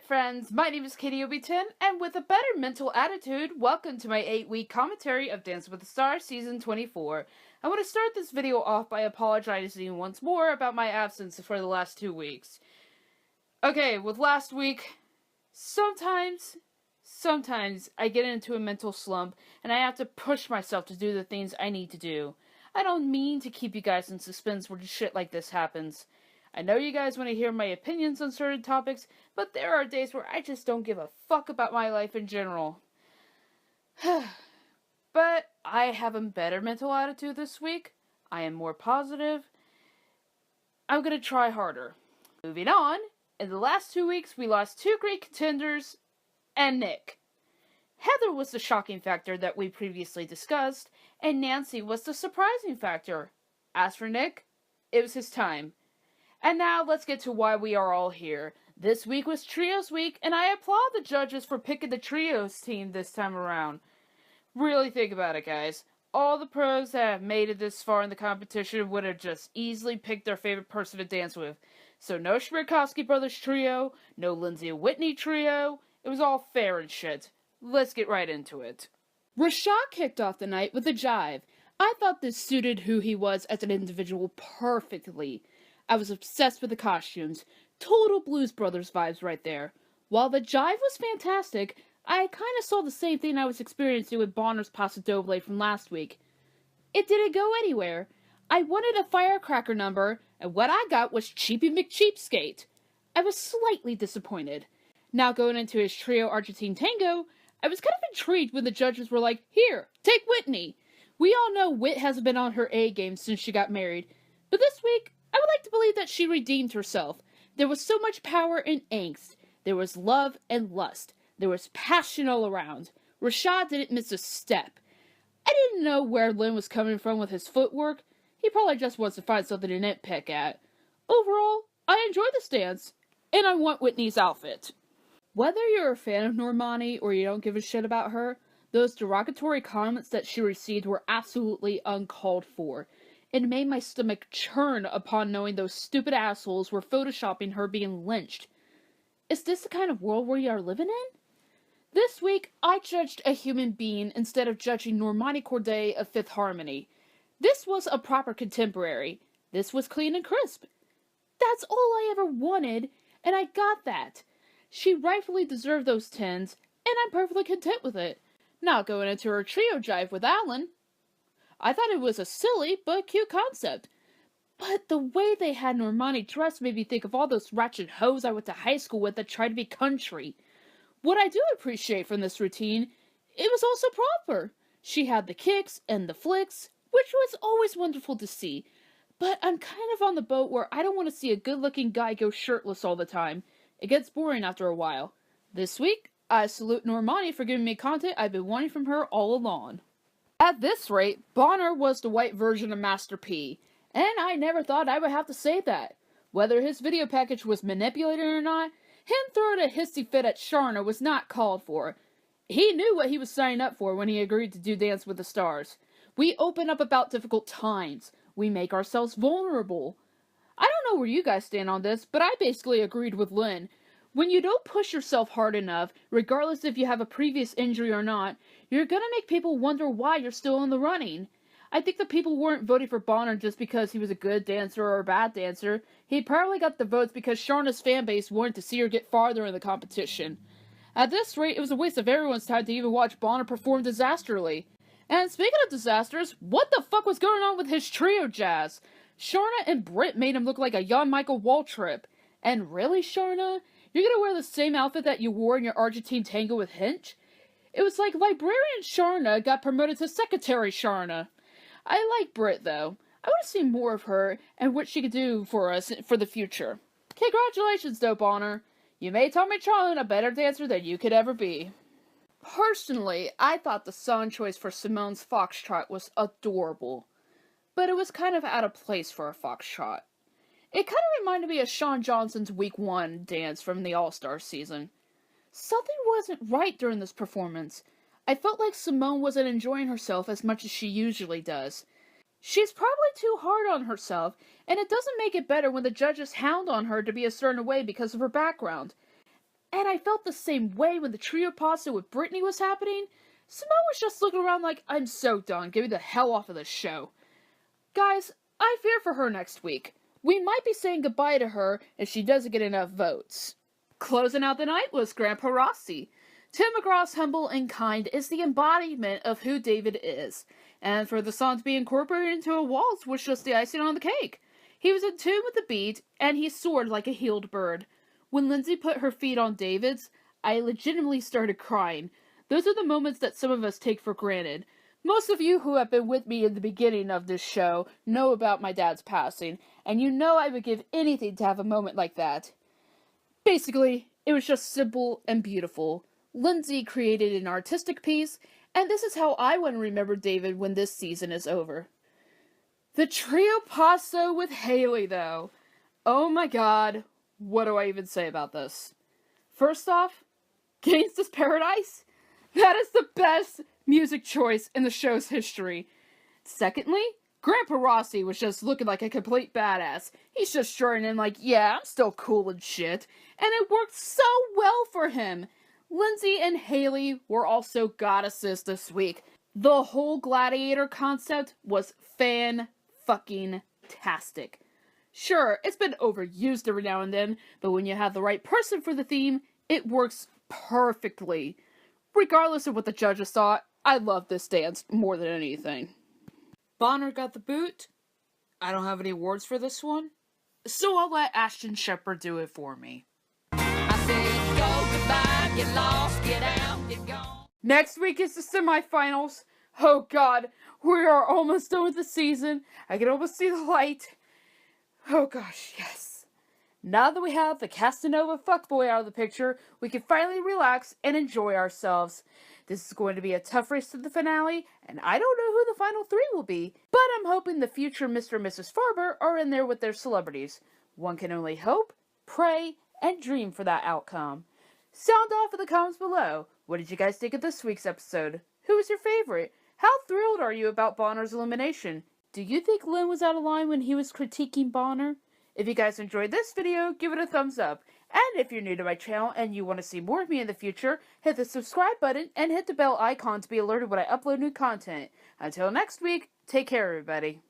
friends, my name is Katie Obi10, and with a better mental attitude, welcome to my 8-week commentary of Dance with the Stars Season 24. I want to start this video off by apologizing once more about my absence for the last 2 weeks. Okay, with last week, sometimes I get into a mental slump, and I have to push myself to do the things I need to do. I don't mean to keep you guys in suspense when shit like this happens. I know you guys want to hear my opinions on certain topics, but there are days where I just don't give a fuck about my life in general. But I have a better mental attitude this week. I am more positive. I'm gonna try harder. Moving on, in the last 2 weeks we lost 2 great contenders and Nick. Heather was the shocking factor that we previously discussed, and Nancy was the surprising factor. As for Nick, it was his time. And now let's get to why we are all here. This week was Trios Week, and I applaud the judges for picking the Trios team this time around. Really think about it, guys. All the pros that have made it this far in the competition would have just easily picked their favorite person to dance with. So no Schmirkowski Brothers trio, no Lindsay and Whitney trio. It was all fair and shit. Let's get right into it. Rashad kicked off the night with a jive. I thought this suited who he was as an individual perfectly. I was obsessed with the costumes. Total Blues Brothers vibes right there. While the jive was fantastic, I kinda saw the same thing I was experiencing with Bonner's Paso Doble from last week. It didn't go anywhere. I wanted a firecracker number, and what I got was Cheapy McCheapskate. I was slightly disappointed. Now going into his trio Argentine Tango, I was kind of intrigued when the judges were like, "Here, take Whitney." We all know Whit hasn't been on her A game since she got married, but this week, I would like to believe that she redeemed herself. There was so much power and angst. There was love and lust. There was passion all around. Rashad didn't miss a step. I didn't know where Lynn was coming from with his footwork. He probably just wants to find something to nitpick at. Overall, I enjoyed this dance, and I want Whitney's outfit. Whether you're a fan of Normani or you don't give a shit about her, those derogatory comments that she received were absolutely uncalled for. It made my stomach churn upon knowing those stupid assholes were photoshopping her being lynched. Is this the kind of world we are living in? This week, I judged a human being instead of judging Normani Corday of Fifth Harmony. This was a proper contemporary. This was clean and crisp. That's all I ever wanted, and I got that. She rightfully deserved those 10s, and I'm perfectly content with it. Now going into her trio jive with Alan, I thought it was a silly but cute concept. But the way they had Normani dressed made me think of all those ratchet hoes I went to high school with that tried to be country. What I do appreciate from this routine, it was also proper. She had the kicks and the flicks, which was always wonderful to see. But I'm kind of on the boat where I don't want to see a good-looking guy go shirtless all the time. It gets boring after a while. This week, I salute Normani for giving me content I've been wanting from her all along. At this rate, Bonner was the white version of Master P, and I never thought I would have to say that. Whether his video package was manipulated or not, him throwing a hissy fit at Sharna was not called for. He knew what he was signing up for when he agreed to do Dance with the Stars. We open up about difficult times. We make ourselves vulnerable. I don't know where you guys stand on this, but I basically agreed with Lynn. When you don't push yourself hard enough, regardless if you have a previous injury or not, you're gonna make people wonder why you're still in the running. I think the people weren't voting for Bonner just because he was a good dancer or a bad dancer. He probably got the votes because Sharna's fanbase wanted to see her get farther in the competition. At this rate, it was a waste of everyone's time to even watch Bonner perform disastrously. And speaking of disasters, what the fuck was going on with his trio jazz? Sharna and Britt made him look like a Jan Michael Waltrip. And really, Sharna? You're gonna wear the same outfit that you wore in your Argentine Tango with Hinch? It was like Librarian Sharna got promoted to Secretary Sharna. I like Britt, though. I want to see more of her and what she could do for us for the future. Congratulations, though, Bonner. You made Tommy Charlin a better dancer than you could ever be. Personally, I thought the song choice for Simone's Foxtrot was adorable, but it was kind of out of place for a foxtrot. It kind of reminded me of Sean Johnson's Week 1 dance from the All-Star season. Something wasn't right during this performance. I felt like Simone wasn't enjoying herself as much as she usually does. She's probably too hard on herself, and it doesn't make it better when the judges hound on her to be a certain way because of her background. And I felt the same way when the trio pasta with Brittany was happening. Simone was just looking around like, I'm so done, get me the hell off of this show. Guys, I fear for her next week. We might be saying goodbye to her if she doesn't get enough votes. Closing out the night was Grandpa Rossi. Tim McGraw's humble and kind is the embodiment of who David is, and for the song to be incorporated into a waltz was just the icing on the cake. He was in tune with the beat, and he soared like a healed bird. When Lindsay put her feet on David's, I legitimately started crying. Those are the moments that some of us take for granted. Most of you who have been with me in the beginning of this show know about my dad's passing, and you know I would give anything to have a moment like that. Basically, it was just simple and beautiful. Lindsay created an artistic piece, and this is how I want to remember David when this season is over. The trio passo with Haley, though. Oh my god, what do I even say about this? First off, Gangsta's Paradise? That is the best music choice in the show's history. Secondly, Grandpa Rossi was just looking like a complete badass. He's just strutting in like, yeah, I'm still cool and shit. And it worked so well for him. Lindsay and Haley were also goddesses this week. The whole gladiator concept was fan-fucking-tastic. Sure, it's been overused every now and then, but when you have the right person for the theme, it works perfectly. Regardless of what the judges thought, I love this dance more than anything. Bonner got the boot. I don't have any awards for this one, so I'll let Ashton Shepherd do it for me. I said, go goodbye, get lost, get out, get gone. Next week is the semifinals. Oh god, we are almost done with the season. I can almost see the light. Oh gosh, yes. Now that we have the Casanova fuckboy out of the picture, we can finally relax and enjoy ourselves. This is going to be a tough race to the finale, and I don't know who the final three will be, but I'm hoping the future Mr. and Mrs. Farber are in there with their celebrities. One can only hope, pray, and dream for that outcome. Sound off in the comments below. What did you guys think of this week's episode? Who was your favorite? How thrilled are you about Bonner's elimination? Do you think Lynn was out of line when he was critiquing Bonner? If you guys enjoyed this video, give it a thumbs up. And if you're new to my channel and you want to see more of me in the future, hit the subscribe button and hit the bell icon to be alerted when I upload new content. Until next week, take care everybody.